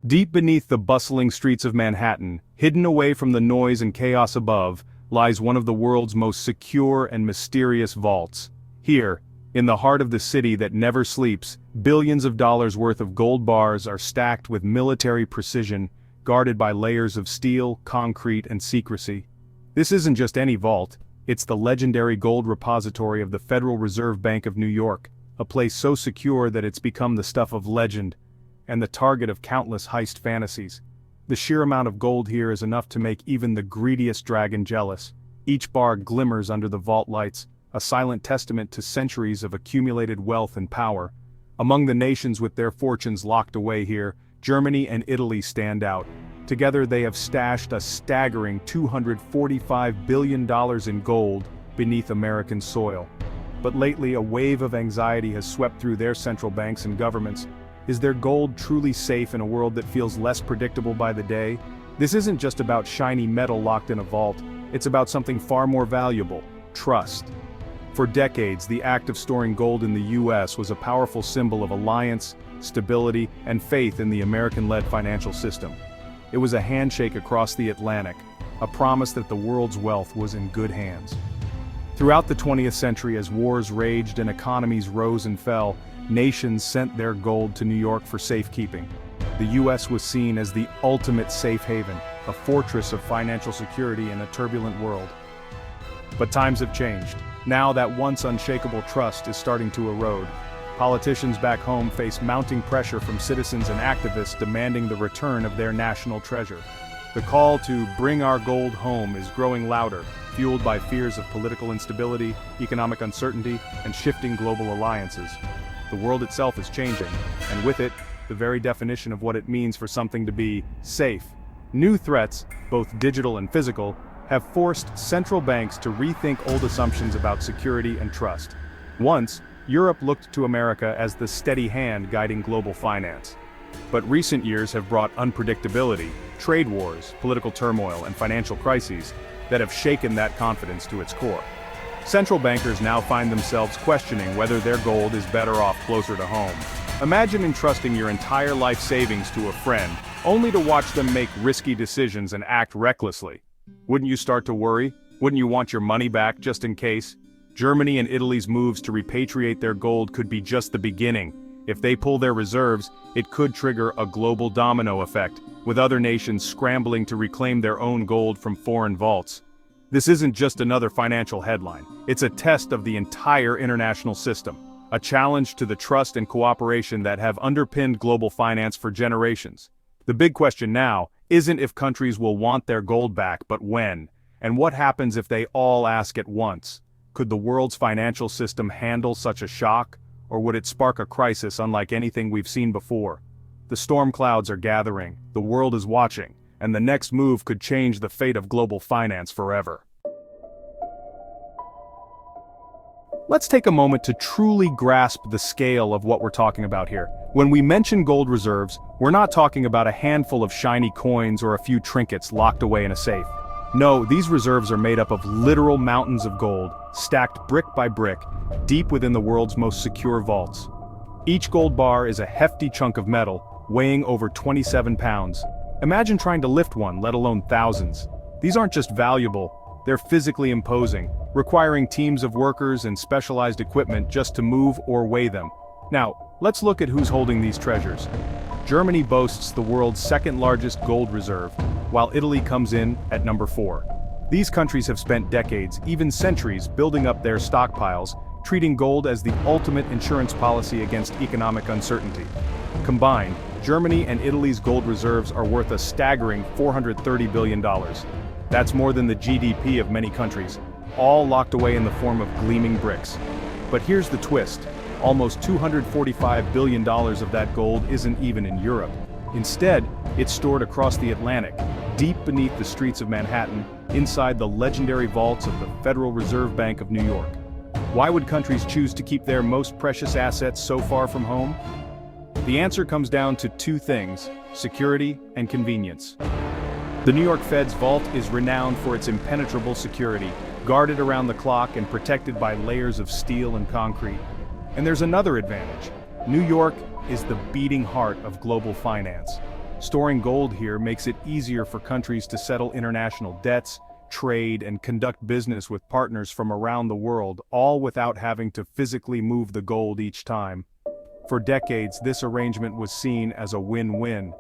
Deep beneath the bustling streets of Manhattan, hidden away from the noise and chaos above, lies one of the world's most secure and mysterious vaults. Here, in the heart of the city that never sleeps, billions of dollars worth of gold bars are stacked with military precision, guarded by layers of steel, concrete, and secrecy. This isn't just any vault, it's the legendary gold repository of the Federal Reserve Bank of New York, a place so secure that it's become the stuff of legend, and the target of countless heist fantasies. The sheer amount of gold here is enough to make even the greediest dragon jealous. Each bar glimmers under the vault lights, a silent testament to centuries of accumulated wealth and power. Among the nations with their fortunes locked away here, Germany and Italy stand out. Together they have stashed a staggering $245 billion in gold beneath American soil. But lately a wave of anxiety has swept through their central banks and governments. Is their gold truly safe in a world that feels less predictable by the day? This isn't just about shiny metal locked in a vault, it's about something far more valuable: trust. For decades, the act of storing gold in the US was a powerful symbol of alliance, stability, and faith in the American-led financial system. It was a handshake across the Atlantic, a promise that the world's wealth was in good hands. Throughout the 20th century, as wars raged and economies rose and fell, nations sent their gold to New York for safekeeping. The US was seen as the ultimate safe haven, a fortress of financial security in a turbulent world. But times have changed. Now that once unshakable trust is starting to erode. Politicians back home face mounting pressure from citizens and activists demanding the return of their national treasure. The call to bring our gold home is growing louder, fueled by fears of political instability, economic uncertainty, and shifting global alliances. The world itself is changing, and with it, the very definition of what it means for something to be safe. New threats, both digital and physical, have forced central banks to rethink old assumptions about security and trust. Once, Europe looked to America as the steady hand guiding global finance. But recent years have brought unpredictability, trade wars, political turmoil, and financial crises that have shaken that confidence to its core. Central bankers now find themselves questioning whether their gold is better off closer to home. Imagine entrusting your entire life savings to a friend, only to watch them make risky decisions and act recklessly. Wouldn't you start to worry? Wouldn't you want your money back just in case? Germany and Italy's moves to repatriate their gold could be just the beginning. If they pull their reserves, it could trigger a global domino effect, with other nations scrambling to reclaim their own gold from foreign vaults. This isn't just another financial headline, it's a test of the entire international system, a challenge to the trust and cooperation that have underpinned global finance for generations. The big question now isn't if countries will want their gold back, but when, and what happens if they all ask at once. Could the world's financial system handle such a shock, or would it spark a crisis unlike anything we've seen before? The storm clouds are gathering, the world is watching, and the next move could change the fate of global finance forever. Let's take a moment to truly grasp the scale of what we're talking about here. When we mention gold reserves, we're not talking about a handful of shiny coins or a few trinkets locked away in a safe. No, these reserves are made up of literal mountains of gold, stacked brick by brick, deep within the world's most secure vaults. Each gold bar is a hefty chunk of metal, weighing over 27 pounds. Imagine trying to lift one, let alone thousands. These aren't just valuable, they're physically imposing, requiring teams of workers and specialized equipment just to move or weigh them. Now, let's look at who's holding these treasures. Germany boasts the world's second largest gold reserve, while Italy comes in at number 4. These countries have spent decades, even centuries, building up their stockpiles, treating gold as the ultimate insurance policy against economic uncertainty. Combined, Germany and Italy's gold reserves are worth a staggering $430 billion. That's more than the GDP of many countries, all locked away in the form of gleaming bricks. But here's the twist. Almost $245 billion of that gold isn't even in Europe. Instead, it's stored across the Atlantic, deep beneath the streets of Manhattan, inside the legendary vaults of the Federal Reserve Bank of New York. Why would countries choose to keep their most precious assets so far from home? The answer comes down to two things: security and convenience. The New York Fed's vault is renowned for its impenetrable security, guarded around the clock and protected by layers of steel and concrete. And there's another advantage. New York is the beating heart of global finance. Storing gold here makes it easier for countries to settle international debts, trade, and conduct business with partners from around the world, all without having to physically move the gold each time. For decades, this arrangement was seen as a win-win.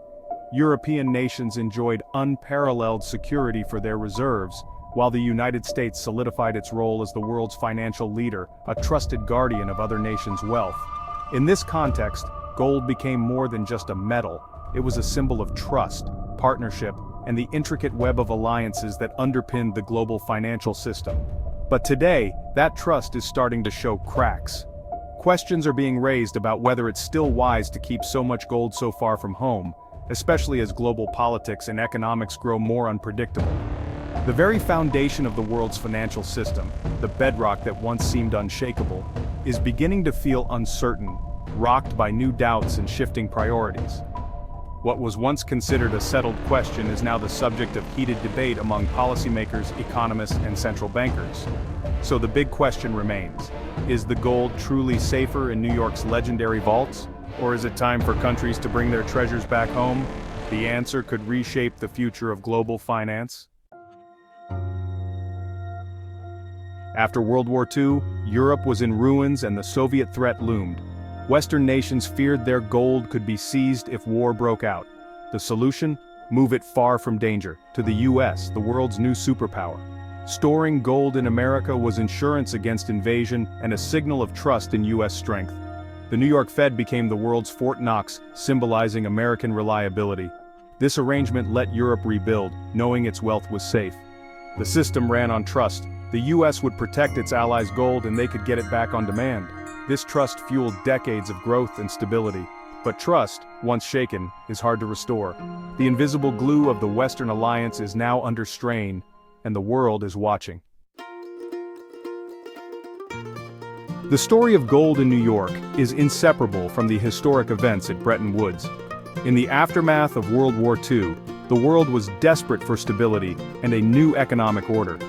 European nations enjoyed unparalleled security for their reserves, while the United States solidified its role as the world's financial leader, a trusted guardian of other nations' wealth. In this context, gold became more than just a metal. It was a symbol of trust, partnership, and the intricate web of alliances that underpinned the global financial system. But today, that trust is starting to show cracks. Questions are being raised about whether it's still wise to keep so much gold so far from home, especially as global politics and economics grow more unpredictable. The very foundation of the world's financial system, the bedrock that once seemed unshakable, is beginning to feel uncertain, rocked by new doubts and shifting priorities. What was once considered a settled question is now the subject of heated debate among policymakers, economists, and central bankers. So the big question remains: is the gold truly safer in New York's legendary vaults? Or is it time for countries to bring their treasures back home? The answer could reshape the future of global finance. After World War II, Europe was in ruins and the Soviet threat loomed. Western nations feared their gold could be seized if war broke out. The solution? Move it far from danger, to the US, the world's new superpower. Storing gold in America was insurance against invasion and a signal of trust in US strength. The New York Fed became the world's Fort Knox, symbolizing American reliability. This arrangement let Europe rebuild, knowing its wealth was safe. The system ran on trust. The US would protect its allies' gold and they could get it back on demand. This trust fueled decades of growth and stability. But trust, once shaken, is hard to restore. The invisible glue of the Western alliance is now under strain, and the world is watching. The story of gold in New York is inseparable from the historic events at Bretton Woods. In the aftermath of World War II, the world was desperate for stability and a new economic order.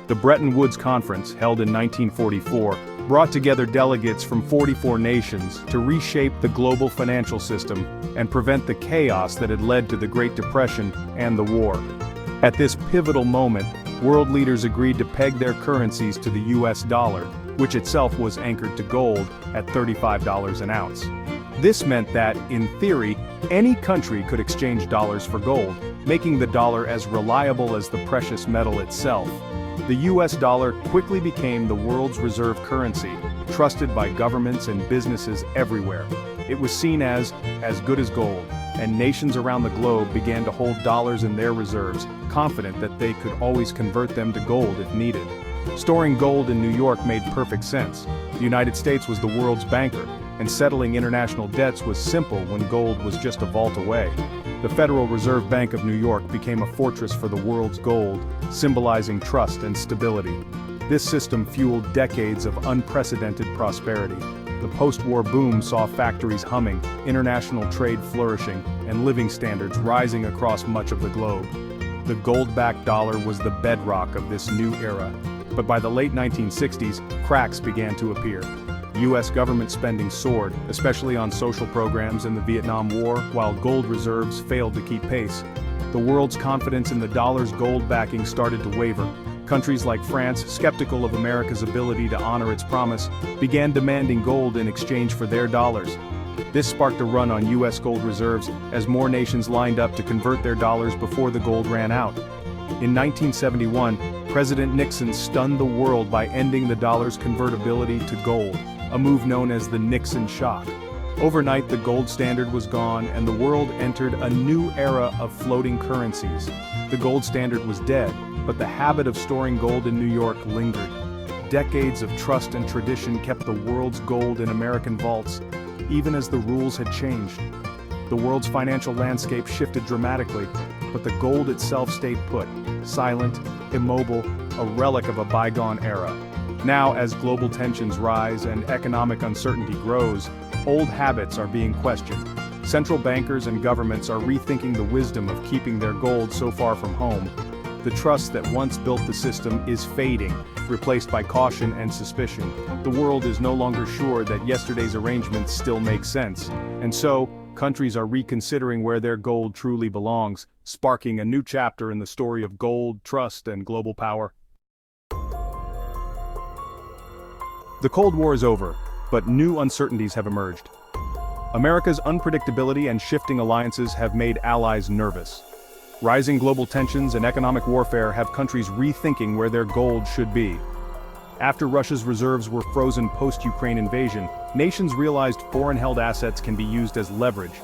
The Bretton Woods Conference, held in 1944, brought together delegates from 44 nations to reshape the global financial system and prevent the chaos that had led to the Great Depression and the war. At this pivotal moment, world leaders agreed to peg their currencies to the US dollar, which itself was anchored to gold at $35 an ounce. This meant that, in theory, any country could exchange dollars for gold, making the dollar as reliable as the precious metal itself. The US dollar quickly became the world's reserve currency, trusted by governments and businesses everywhere. It was seen as good as gold, and nations around the globe began to hold dollars in their reserves, confident that they could always convert them to gold if needed. Storing gold in New York made perfect sense. The United States was the world's banker, and settling international debts was simple when gold was just a vault away. The Federal Reserve Bank of New York became a fortress for the world's gold, symbolizing trust and stability. This system fueled decades of unprecedented prosperity. The post-war boom saw factories humming, international trade flourishing, and living standards rising across much of the globe. The gold-backed dollar was the bedrock of this new era. But by the late 1960s, cracks began to appear. US government spending soared, especially on social programs in the Vietnam War, while gold reserves failed to keep pace. The world's confidence in the dollar's gold backing started to waver. Countries like France, skeptical of America's ability to honor its promise, began demanding gold in exchange for their dollars. This sparked a run on US gold reserves as more nations lined up to convert their dollars before the gold ran out. In 1971, President Nixon stunned the world by ending the dollar's convertibility to gold, a move known as the Nixon Shock. Overnight, the gold standard was gone and the world entered a new era of floating currencies. The gold standard was dead, but the habit of storing gold in New York lingered. Decades of trust and tradition kept the world's gold in American vaults, even as the rules had changed. The world's financial landscape shifted dramatically, but the gold itself stayed put, silent, immobile, a relic of a bygone era. Now, as global tensions rise and economic uncertainty grows, old habits are being questioned. Central bankers and governments are rethinking the wisdom of keeping their gold so far from home. The trust that once built the system is fading, replaced by caution and suspicion. The world is no longer sure that yesterday's arrangements still make sense. And so, countries are reconsidering where their gold truly belongs, sparking a new chapter in the story of gold, trust, and global power. The Cold War is over, but new uncertainties have emerged. America's unpredictability and shifting alliances have made allies nervous. Rising global tensions and economic warfare have countries rethinking where their gold should be. After Russia's reserves were frozen post-Ukraine invasion, nations realized foreign-held assets can be used as leverage.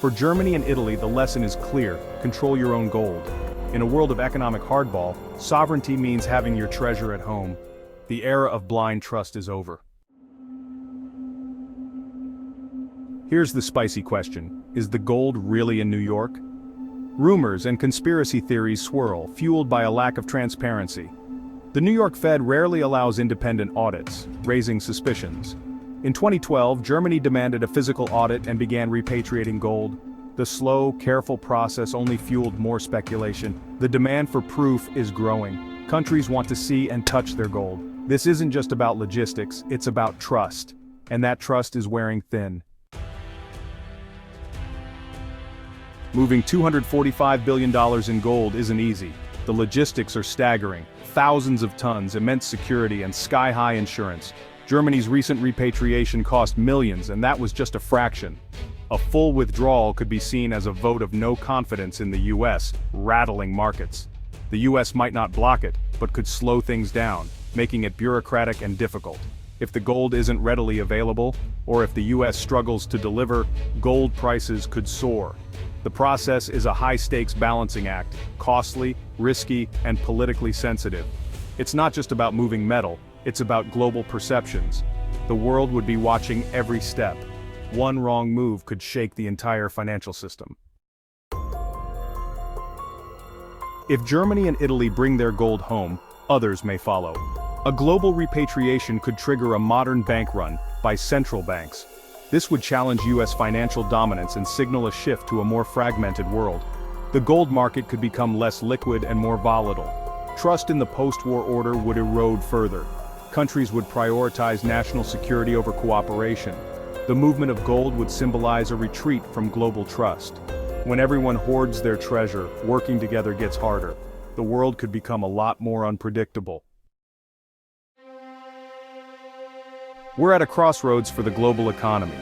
For Germany and Italy, the lesson is clear: control your own gold. In a world of economic hardball, sovereignty means having your treasure at home. The era of blind trust is over. Here's the spicy question: is the gold really in New York? Rumors and conspiracy theories swirl, fueled by a lack of transparency. The New York Fed rarely allows independent audits, raising suspicions. In 2012, Germany demanded a physical audit and began repatriating gold. The slow, careful process only fueled more speculation. The demand for proof is growing. Countries want to see and touch their gold. This isn't just about logistics, it's about trust. And that trust is wearing thin. Moving $245 billion in gold isn't easy. The logistics are staggering. Thousands of tons, immense security, and sky-high insurance. Germany's recent repatriation cost millions, and that was just a fraction. A full withdrawal could be seen as a vote of no confidence in the US, rattling markets. The US might not block it, but could slow things down, making it bureaucratic and difficult. If the gold isn't readily available, or if the US struggles to deliver, gold prices could soar. The process is a high-stakes balancing act, costly, risky, and politically sensitive. It's not just about moving metal, it's about global perceptions. The world would be watching every step. One wrong move could shake the entire financial system. If Germany and Italy bring their gold home, others may follow. A global repatriation could trigger a modern bank run by central banks. This would challenge US financial dominance and signal a shift to a more fragmented world. The gold market could become less liquid and more volatile. Trust in the post-war order would erode further. Countries would prioritize national security over cooperation. The movement of gold would symbolize a retreat from global trust. When everyone hoards their treasure, working together gets harder. The world could become a lot more unpredictable. We're at a crossroads for the global economy.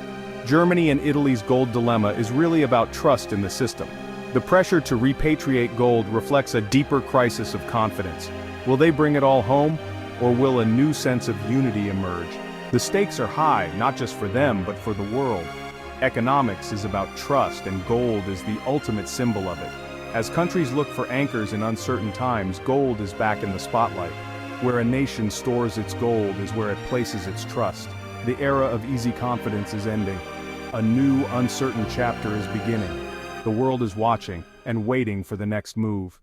Germany and Italy's gold dilemma is really about trust in the system. The pressure to repatriate gold reflects a deeper crisis of confidence. Will they bring it all home, or will a new sense of unity emerge? The stakes are high, not just for them, but for the world. Economics is about trust, and gold is the ultimate symbol of it. As countries look for anchors in uncertain times, gold is back in the spotlight. Where a nation stores its gold is where it places its trust. The era of easy confidence is ending. A new, uncertain chapter is beginning. The world is watching and waiting for the next move.